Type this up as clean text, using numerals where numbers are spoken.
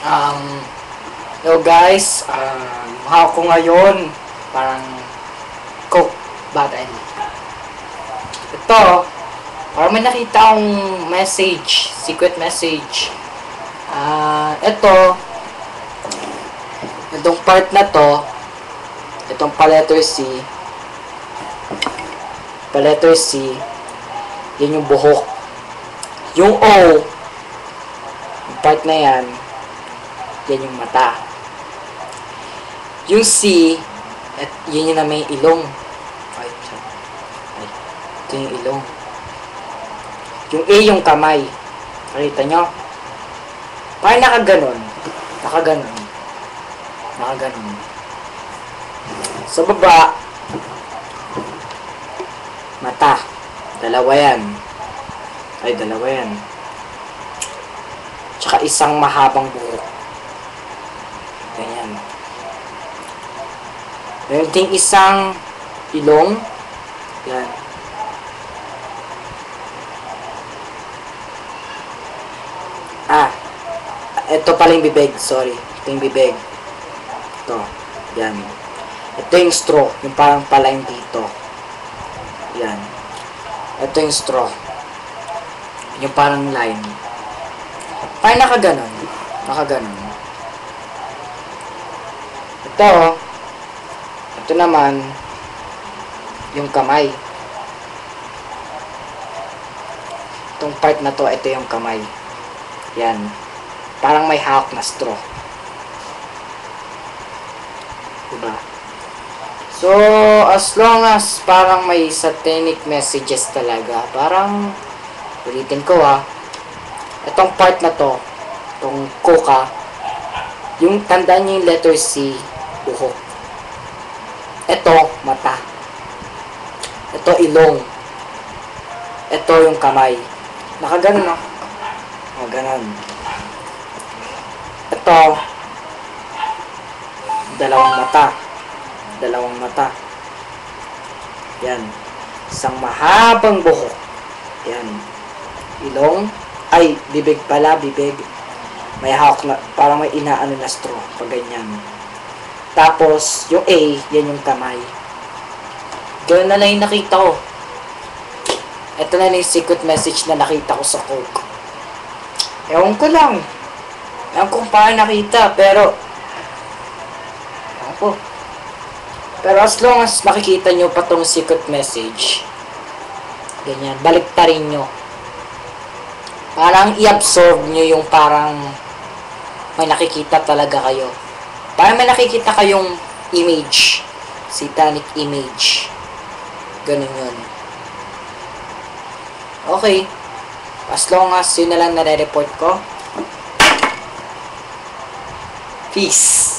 Um, Hello guys, mukha ko ngayon parang coke bottle. Ito, parang may nakita akong message, secret message. Itong part na to, itong pa-letter C, yan yung buhok. Yung O, yung part na yan yung mata. Yung C, at yun yung na may ilong. Ito yung ilong. Yung A yung kamay. Nakita nyo? Parang nakaganon. Nakaganon. Sa baba, mata. Dalawa yan. Tsaka isang mahabang buhok. Ganyan. Meron ding isang ilong. Yan. Ito pala yung bibig. Sorry. Ito yung bibig. Ito. Yan. Ito yung straw. Yung parang palain dito. Yan. Ito yung straw. Yung parang line. Parang nakaganon. Ito naman yung kamay. Itong part na to, ito yung kamay. Yan. Parang may hawak na straw. Diba? So, as long as parang may satanic messages talaga, parang ulitin ko itong part na to, itong coca, yung tandaan nyo yung letter C, buhok. Ito, mata. Ito, ilong. Ito, yung kamay. Nakaganon, no? Nakaganon. Ito, dalawang mata. Yan. Isang mahabang buhok. Yan. Ilong. Ay, bibig pala, bibig. May hawak na, parang may inaano na straw. Pag ganyan. Tapos, yung A, yan yung kamay. Ganoon na lang yung nakita ko. Ito na yung secret message na nakita ko sa Coke. Ewan ko lang. Ewan ko kung paano nakita, pero ewan ko. Pero as long as makikita nyo pa tong secret message, ganyan, balik pa rin nyo. Parang i-absorb nyo yung parang may nakikita talaga kayo. Parang may nakikita kayong image. Satanic image. Ganun yun. Okay. As long as yun na lang nare-report ko. Peace.